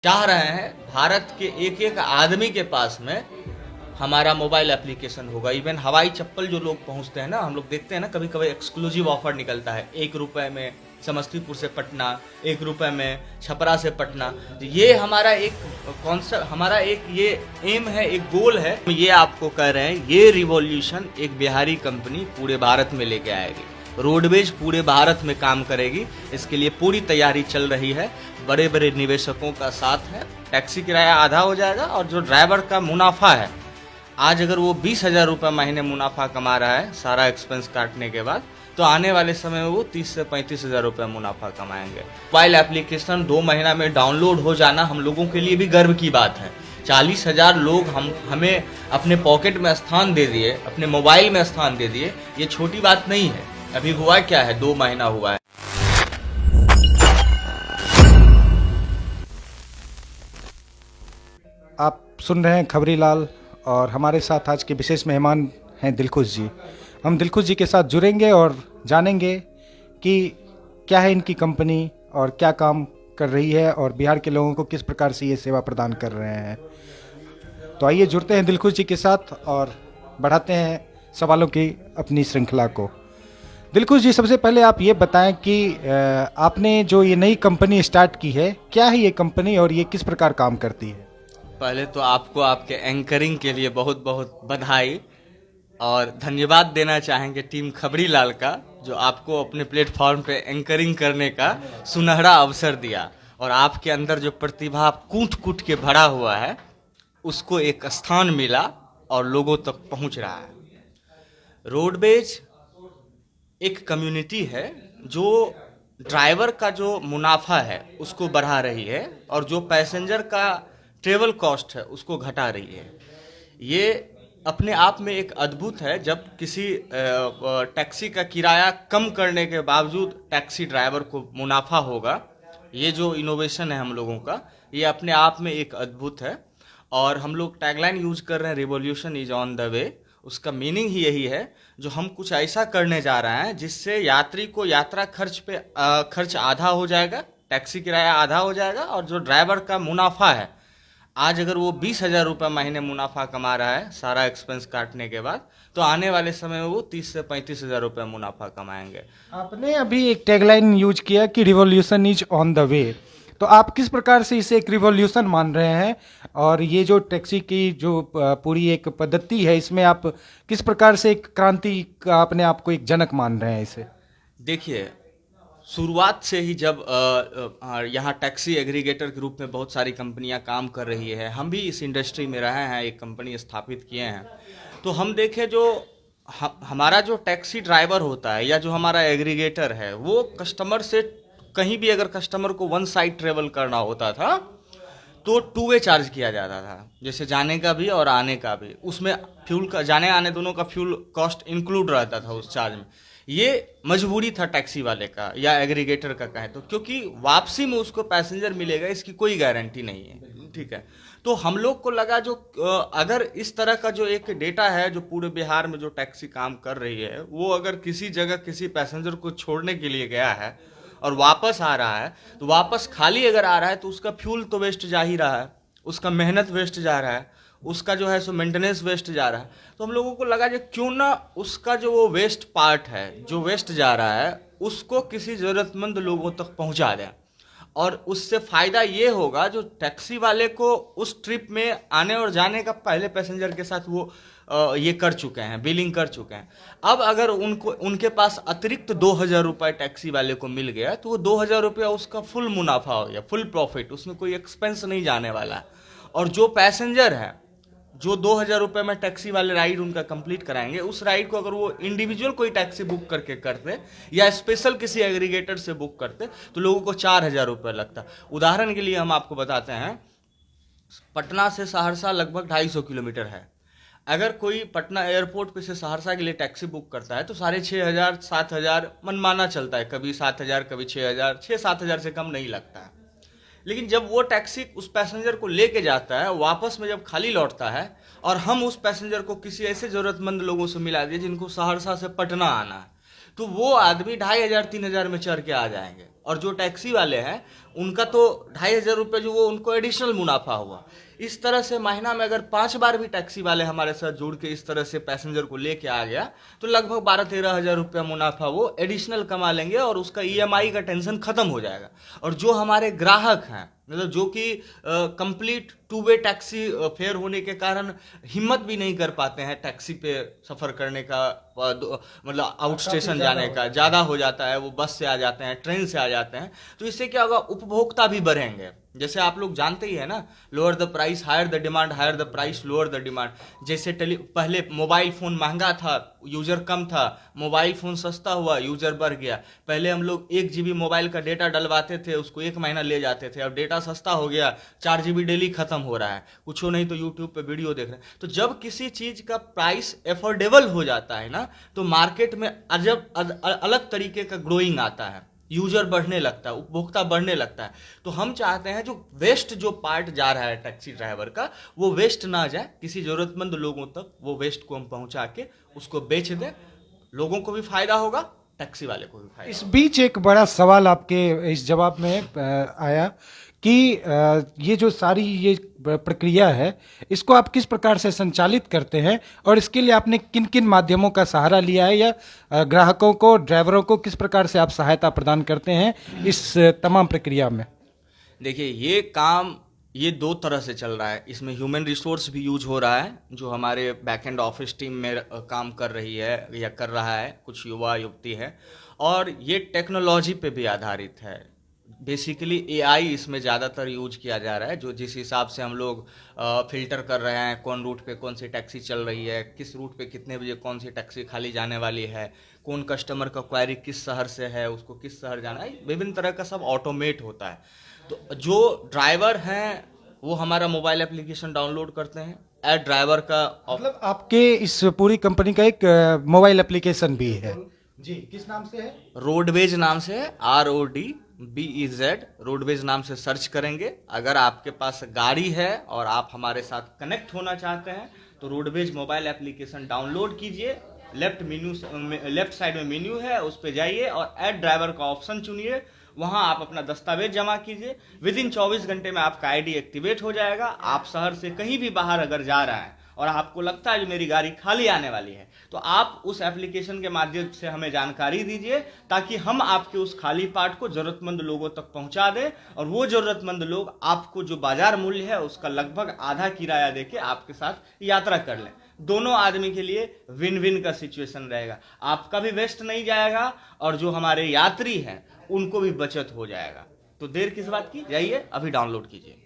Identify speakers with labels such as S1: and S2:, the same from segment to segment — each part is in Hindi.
S1: चाह रहे हैं भारत के एक एक आदमी के पास में हमारा मोबाइल एप्लीकेशन होगा। इवन हवाई चप्पल जो लोग पहुंचते हैं ना, हम लोग देखते हैं ना, कभी कभी एक्सक्लूसिव ऑफर निकलता है, 1 रुपए में समस्तीपुर से पटना, 1 रुपए में छपरा से पटना। तो ये हमारा एक कॉन्सेप्ट, हमारा एक ये एम है, एक गोल है। ये आपको कह रहे हैं, ये रिवॉल्यूशन एक बिहारी कंपनी पूरे भारत में लेके आएगी। रोडवेज पूरे भारत में काम करेगी, इसके लिए पूरी तैयारी चल रही है। बड़े बड़े निवेशकों का साथ है। टैक्सी किराया आधा हो जाएगा और जो ड्राइवर का मुनाफा है, आज अगर वो 20,000 रुपये महीने मुनाफा कमा रहा है सारा एक्सपेंस काटने के बाद, तो आने वाले समय में वो 30 से 35,000 रुपये मुनाफा कमाएंगे। मोबाइल एप्लीकेशन 2 महीना में डाउनलोड हो जाना हम लोगों के लिए भी गर्व की बात है। 40,000 लोग हमें अपने पॉकेट में स्थान दे दिए, अपने मोबाइल में स्थान दे दिए। ये छोटी बात नहीं है। अभी हुआ क्या है, 2 महीना हुआ है।
S2: आप सुन रहे हैं खबरी लाल और हमारे साथ आज के विशेष मेहमान हैं दिलखुश जी। हम दिलखुश जी के साथ जुड़ेंगे और जानेंगे कि क्या है इनकी कंपनी और क्या काम कर रही है और बिहार के लोगों को किस प्रकार से ये सेवा प्रदान कर रहे हैं। तो आइए जुड़ते हैं दिलखुश जी के साथ और बढ़ाते हैं सवालों की अपनी श्रृंखला को। दिलखुश जी, सबसे पहले आप ये बताएं कि आपने जो ये नई कंपनी स्टार्ट की है, क्या है ये कंपनी और ये किस प्रकार काम करती है?
S1: पहले तो आपको आपके एंकरिंग के लिए बहुत बहुत बधाई और धन्यवाद देना चाहेंगे टीम खबरी लाल का, जो आपको अपने प्लेटफॉर्म पे एंकरिंग करने का सुनहरा अवसर दिया और आपके अंदर जो प्रतिभा कूट कूट के भरा हुआ है उसको एक स्थान मिला और लोगों तक पहुंच रहा है। रोडवेज एक कम्युनिटी है जो ड्राइवर का जो मुनाफा है उसको बढ़ा रही है और जो पैसेंजर का ट्रेवल कॉस्ट है उसको घटा रही है। ये अपने आप में एक अद्भुत है। जब किसी टैक्सी का किराया कम करने के बावजूद टैक्सी ड्राइवर को मुनाफा होगा, ये जो इनोवेशन है हम लोगों का, ये अपने आप में एक अद्भुत है। और हम लोग टैगलाइन यूज कर रहे हैं, revolution is on the way. उसका मीनिंग ही यही है, जो हम कुछ ऐसा करने जा रहे हैं जिससे यात्री को यात्रा खर्च पे खर्च आधा हो जाएगा, टैक्सी किराया आधा हो जाएगा और जो ड्राइवर का मुनाफा है, आज अगर वो 20,000 रुपये महीने मुनाफा कमा रहा है सारा एक्सपेंस काटने के बाद, तो आने वाले समय में वो 30 से 35,000 रुपये मुनाफा कमाएंगे।
S2: आपने अभी एक टैगलाइन यूज किया कि revolution is on the way, तो आप किस प्रकार से इसे एक रिवॉल्यूशन मान रहे हैं और ये जो टैक्सी की जो पूरी एक पद्धति है, इसमें आप किस प्रकार से एक क्रांति का अपने आप को एक जनक मान रहे हैं इसे?
S1: देखिए, शुरुआत से ही जब यहाँ टैक्सी एग्रीगेटर के रूप में बहुत सारी कंपनियां काम कर रही है, हम भी इस इंडस्ट्री में रहे हैं, एक कंपनी स्थापित किए हैं, तो हम देखें जो हमारा जो टैक्सी ड्राइवर होता है या जो हमारा एग्रीगेटर है, वो कस्टमर से कहीं भी अगर कस्टमर को वन साइड ट्रेवल करना होता था तो 2 वे चार्ज किया जाता था, जैसे जाने का भी और आने का भी। उसमें फ्यूल का, जाने आने दोनों का फ्यूल कॉस्ट इंक्लूड रहता था उस चार्ज में। ये मजबूरी था टैक्सी वाले का या एग्रीगेटर का कहें तो, क्योंकि वापसी में उसको पैसेंजर मिलेगा इसकी कोई गारंटी नहीं है। ठीक है, तो हम लोग को लगा जो अगर इस तरह का जो एक डेटा है जो पूरे बिहार में जो टैक्सी काम कर रही है, वो अगर किसी जगह किसी पैसेंजर को छोड़ने के लिए गया है और वापस आ रहा है, तो वापस खाली अगर आ रहा है तो उसका फ्यूल तो वेस्ट जा ही रहा है, उसका मेहनत वेस्ट जा रहा है, उसका जो है सो मेंटेनेंस वेस्ट जा रहा है। तो हम लोगों को लगा जो क्यों ना उसका जो वो वेस्ट पार्ट है जो वेस्ट जा रहा है उसको किसी ज़रूरतमंद लोगों तक पहुंचा दें, और उससे फ़ायदा ये होगा जो टैक्सी वाले को उस ट्रिप में आने और जाने का पहले पैसेंजर के साथ वो ये कर चुके हैं, बिलिंग कर चुके हैं। अब अगर उनके पास अतिरिक्त 2,000 रुपये टैक्सी वाले को मिल गया तो वो 2,000 रुपया उसका फुल मुनाफा हो गया, फुल प्रॉफिट, उसमें कोई एक्सपेंस नहीं जाने वाला है। और जो पैसेंजर है जो 2,000 रुपये में टैक्सी वाले राइड उनका कंप्लीट कराएंगे, उस राइड को अगर वो इंडिविजुअल कोई टैक्सी बुक करके करते या स्पेशल किसी एग्रीगेटर से बुक करते तो लोगों को 4,000 रुपये लगता। उदाहरण के लिए हम आपको बताते हैं, पटना से सहरसा लगभग 250 किलोमीटर है। अगर कोई पटना एयरपोर्ट पे से सहरसा के लिए टैक्सी बुक करता है तो 6,500 7,000 मनमाना चलता है, कभी 7,000 कभी 6,000, 6-7,000 से कम नहीं लगता है। लेकिन जब वो टैक्सी उस पैसेंजर को लेके जाता है, वापस में जब खाली लौटता है और हम उस पैसेंजर को किसी ऐसे ज़रूरतमंद लोगों से मिला दिए जिनको सहरसा से पटना आना है, तो वो आदमी 2,500-3,000 में चढ़ के आ जाएंगे। और जो टैक्सी वाले हैं उनका तो 2,500 रुपये जो वो उनको एडिशनल मुनाफा हुआ। इस तरह से महीना में अगर 5 बार भी टैक्सी वाले हमारे साथ जुड़ के इस तरह से पैसेंजर को लेके आ गया तो लगभग 12-13 हज़ार रुपया मुनाफा वो एडिशनल कमा लेंगे और उसका ईएमआई का टेंशन खत्म हो जाएगा। और जो हमारे ग्राहक हैं, मतलब जो कि complete two way taxi fare होने के कारण हिम्मत भी नहीं कर पाते हैं टैक्सी पे सफ़र करने का, मतलब आउट स्टेशन जाने का ज़्यादा हो जाता है, वो बस से आ जाते हैं, ट्रेन से आ जाते हैं, तो इससे क्या होगा, उपभोक्ता भी बढ़ेंगे। जैसे आप लोग जानते ही है ना, lower the price higher the demand, higher the price lower the demand. जैसे पहले मोबाइल फ़ोन महंगा था, यूज़र कम था, मोबाइल फ़ोन सस्ता हुआ, यूज़र बढ़ गया। पहले हम लोग 1 GB मोबाइल का डेटा डलवाते थे, उसको 1 महीना ले जाते थे, अब डेटा सस्ता हो गया, 4 GB डेली खत्म हो रहा है, कुछ हो नहीं तो यूट्यूब पे वीडियो देख रहे हैं। तो जब किसी चीज़ का प्राइस एफोर्डेबल हो जाता है ना, तो मार्केट में अजब अलग तरीके का ग्रोइंग आता है, यूजर बढ़ने लगता है, उपभोक्ता बढ़ने लगता है। तो हम चाहते हैं जो वेस्ट जो पार्ट जा रहा है टैक्सी ड्राइवर का, वो वेस्ट ना जाए, किसी जरूरतमंद लोगों तक वो वेस्ट को हम पहुंचा के उसको बेच दें, लोगों को भी फायदा होगा, टैक्सी वाले को भी फायदा।
S2: इस बीच एक बड़ा सवाल आपके इस जवाब में आया कि ये जो सारी ये प्रक्रिया है, इसको आप किस प्रकार से संचालित करते हैं और इसके लिए आपने किन किन माध्यमों का सहारा लिया है, या ग्राहकों को, ड्राइवरों को किस प्रकार से आप सहायता प्रदान करते हैं इस तमाम प्रक्रिया में?
S1: देखिए, ये काम ये 2 तरह से चल रहा है। इसमें ह्यूमन रिसोर्स भी यूज हो रहा है, जो हमारे बैक एंड ऑफिस टीम में काम कर रही है या कर रहा है, कुछ युवा युवती है, और ये टेक्नोलॉजी पे भी आधारित है। बेसिकली एआई इसमें ज़्यादातर यूज किया जा रहा है, जो जिस हिसाब से हम लोग फिल्टर कर रहे हैं कौन रूट पे कौन सी टैक्सी चल रही है, किस रूट पे कितने बजे कौन सी टैक्सी खाली जाने वाली है, कौन कस्टमर का क्वेरी किस शहर से है, उसको किस शहर जाना है, विभिन्न तरह का सब ऑटोमेट होता है। तो जो ड्राइवर हैं वो हमारा मोबाइल एप्लीकेशन डाउनलोड करते हैं, ऐड ड्राइवर का
S2: मतलब आपके इस पूरी कंपनी का एक मोबाइल एप्लीकेशन भी है जी, किस नाम से है?
S1: रोडवेज नाम से है, RODBEZ, रोडवेज नाम से सर्च करेंगे। अगर आपके पास गाड़ी है और आप हमारे साथ कनेक्ट होना चाहते हैं तो रोडवेज मोबाइल एप्लीकेशन डाउनलोड कीजिए, लेफ्ट साइड में मेन्यू है, उस पर जाइए और ऐड ड्राइवर का ऑप्शन चुनिए, वहां आप अपना दस्तावेज जमा कीजिए। विदिन 24 घंटे में आपका आईडी एक्टिवेट हो जाएगा। आप शहर से कहीं भी बाहर अगर जा रहे हैं और आपको लगता है कि मेरी गाड़ी खाली आने वाली है, तो आप उस एप्लीकेशन के माध्यम से हमें जानकारी दीजिए, ताकि हम आपके उस खाली पार्ट को जरूरतमंद लोगों तक पहुंचा दें, और वो जरूरतमंद लोग आपको जो बाजार मूल्य है उसका लगभग आधा किराया देके आपके साथ यात्रा कर लें। दोनों आदमी के लिए विन विन का सिचुएशन रहेगा, आपका भी वेस्ट नहीं जाएगा और जो हमारे यात्री हैं उनको भी बचत हो जाएगा। तो देर किस बात की, जाइए अभी डाउनलोड कीजिए।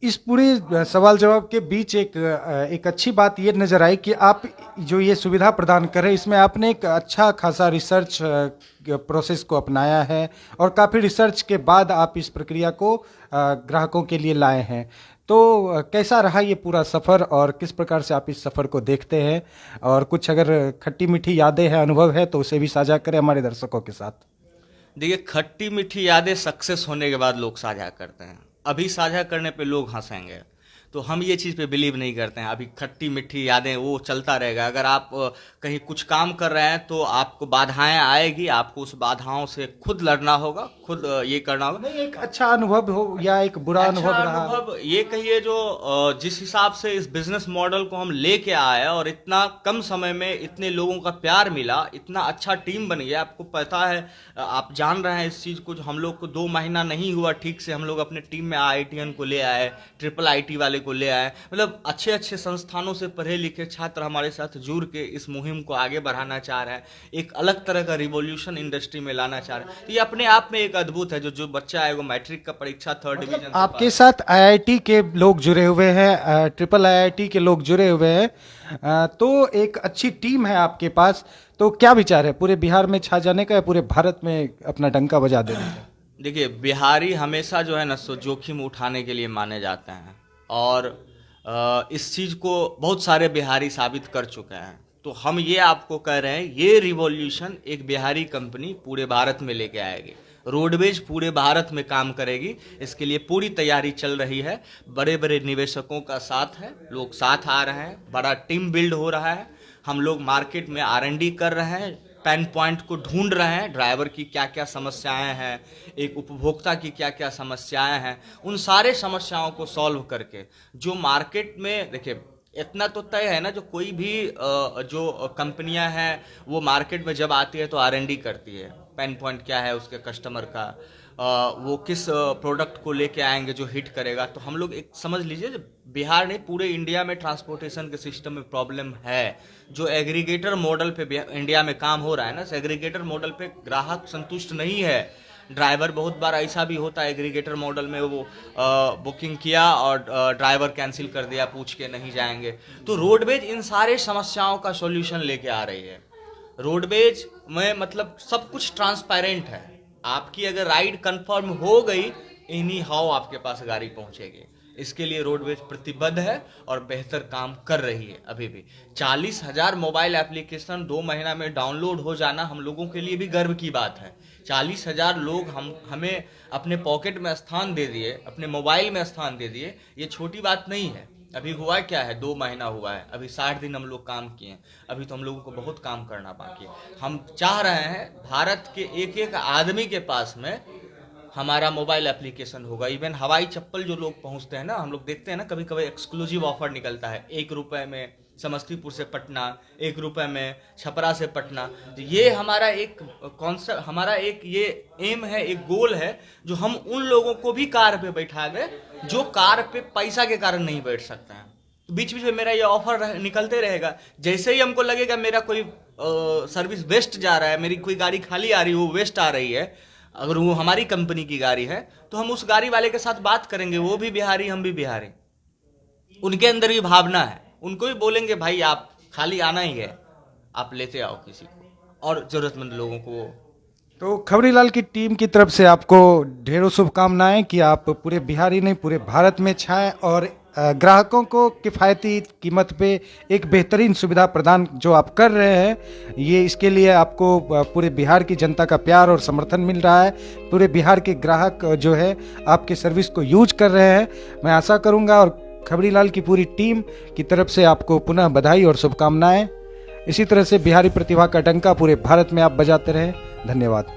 S2: इस पूरे सवाल जवाब के बीच एक अच्छी बात ये नज़र आई कि आप जो ये सुविधा प्रदान कर रहे हैं, इसमें आपने एक अच्छा खासा रिसर्च प्रोसेस को अपनाया है और काफ़ी रिसर्च के बाद आप इस प्रक्रिया को ग्राहकों के लिए लाए हैं। तो कैसा रहा ये पूरा सफ़र और किस प्रकार से आप इस सफ़र को देखते हैं, और कुछ अगर खट्टी मीठी यादें हैं, अनुभव है, तो उसे भी साझा करें हमारे दर्शकों के साथ।
S1: देखिए, खट्टी मीठी यादें सक्सेस होने के बाद लोग साझा करते हैं, अभी साझा करने पे लोग हंसेंगे, तो हम ये चीज़ पे बिलीव नहीं करते हैं। अभी खट्टी मीठी यादें वो चलता रहेगा। अगर आप कहीं कुछ काम कर रहे हैं तो आपको बाधाएं आएगी, आपको उस बाधाओं से खुद लड़ना होगा, खुद ये करना होगा।
S2: नहीं, एक अच्छा अनुभव हो या एक बुरा अनुभव रहा?
S1: अनुभव ये कहिए, जो जिस हिसाब से इस बिजनेस मॉडल को हम लेके आए और इतना कम समय में इतने लोगों का प्यार मिला, इतना अच्छा टीम बन गया। आपको पता है, आप जान रहे हैं इस चीज़ को, हम लोग को 2 महीना नहीं हुआ ठीक से, हम लोग अपने टीम में IITian को ले आए, IIIT वाले को ले आए, मतलब अच्छे अच्छे संस्थानों से पढ़े लिखे छात्र हमारे साथ जुड़ के इस मुहिम को आगे बढ़ाना चाह रहे हैं, एक अलग तरह का रिवॉल्यूशन इंडस्ट्री में लाना चाह रहे हैं। तो ये अपने आप में एक अद्भुत है। जो बच्चा है वो मैट्रिक का परीक्षा 3rd डिवीजन
S2: आपके साथ IIT के लोग जुड़े हुए हैं, IIIT के लोग जुड़े हुए हैं, तो एक अच्छी टीम है आपके पास। तो क्या विचार है, पूरे बिहार में छा जाने का या पूरे भारत में अपना डंका बजा देने का?
S1: देखिए, बिहारी हमेशा जो है ना सो जोखिम उठाने के लिए माने जाते हैं, और इस चीज़ को बहुत सारे बिहारी साबित कर चुके हैं। तो हम ये आपको कह रहे हैं, ये रिवॉल्यूशन एक बिहारी कंपनी पूरे भारत में लेके आएगी। रोडवेज पूरे भारत में काम करेगी, इसके लिए पूरी तैयारी चल रही है। बड़े बड़े निवेशकों का साथ है, लोग साथ आ रहे हैं, बड़ा टीम बिल्ड हो रहा है। हम लोग मार्केट में R&D कर रहे हैं, पेन पॉइंट को ढूंढ रहे हैं, ड्राइवर की क्या क्या समस्याएं हैं, एक उपभोक्ता की क्या क्या समस्याएं हैं, उन सारे समस्याओं को सॉल्व करके जो मार्केट में देखिए इतना तो तय है ना, जो कोई भी जो कंपनियां हैं वो मार्केट में जब आती है तो R&D करती है, पेन पॉइंट क्या है उसके कस्टमर का, वो किस प्रोडक्ट को लेके आएंगे जो हिट करेगा। तो हम लोग एक समझ लीजिए बिहार नहीं पूरे इंडिया में ट्रांसपोर्टेशन के सिस्टम में प्रॉब्लम है। जो एग्रीगेटर मॉडल पे इंडिया में काम हो रहा है ना, एग्रीगेटर मॉडल पे ग्राहक संतुष्ट नहीं है। ड्राइवर बहुत बार ऐसा भी होता है एग्रीगेटर मॉडल में वो बुकिंग किया और ड्राइवर कैंसिल कर दिया, पूछ के नहीं जाएंगे। तो रोडवेज इन सारे समस्याओं का सॉल्यूशन लेके आ रही है। रोडवेज में मतलब सब कुछ ट्रांसपेरेंट है, आपकी अगर राइड कंफर्म हो गई एनी हाउ आपके पास गाड़ी पहुंचेगी। इसके लिए रोडवेज प्रतिबद्ध है और बेहतर काम कर रही है। अभी भी 40,000 मोबाइल एप्लीकेशन 2 महीना में डाउनलोड हो जाना हम लोगों के लिए भी गर्व की बात है। 40,000 लोग हमें अपने पॉकेट में स्थान दे दिए, अपने मोबाइल में स्थान दे दिए, ये छोटी बात नहीं है। अभी हुआ क्या है, 2 महीना हुआ है, अभी 60 दिन हम लोग काम किए हैं, अभी तो हम लोगों को बहुत काम करना बाकी है। हम चाह रहे हैं भारत के एक एक आदमी के पास में हमारा मोबाइल एप्लीकेशन होगा। इवन हवाई चप्पल जो लोग पहुंचते हैं ना, हम लोग देखते हैं ना कभी कभी एक्सक्लूसिव ऑफर निकलता है, 1 रुपए में समस्तीपुर से पटना, 1 रुपए में छपरा से पटना। तो ये हमारा एक कॉन्सेप्ट, हमारा एक ये एम है, एक गोल है, जो हम उन लोगों को भी कार पे बैठा गए जो कार पे पैसा के कारण नहीं बैठ सकते हैं। तो बीच बीच में मेरा ये ऑफर निकलते रहेगा। जैसे ही हमको लगेगा मेरा कोई सर्विस वेस्ट जा रहा है, मेरी कोई गाड़ी खाली आ रही है वो वेस्ट आ रही है, अगर वो हमारी कंपनी की गाड़ी है तो हम उस गाड़ी वाले के साथ बात करेंगे, वो भी बिहारी हम भी बिहारी, उनके अंदर भी भावना है, उनको भी बोलेंगे भाई आप खाली आना ही है, आप लेते आओ किसी को और जरूरतमंद लोगों को।
S2: तो खबरीलाल की टीम की तरफ से आपको ढेरों शुभकामनाएं कि आप पूरे बिहार ही नहीं पूरे भारत में छाएं और ग्राहकों को किफ़ायती कीमत पे एक बेहतरीन सुविधा प्रदान जो आप कर रहे हैं, ये इसके लिए आपको पूरे बिहार की जनता का प्यार और समर्थन मिल रहा है। पूरे बिहार के ग्राहक जो है आपके सर्विस को यूज कर रहे हैं। मैं आशा करूंगा और खबरीलाल की पूरी टीम की तरफ से आपको पुनः बधाई और शुभकामनाएं। इसी तरह से बिहारी प्रतिभा का डंका पूरे भारत में आप बजाते रहें। धन्यवाद।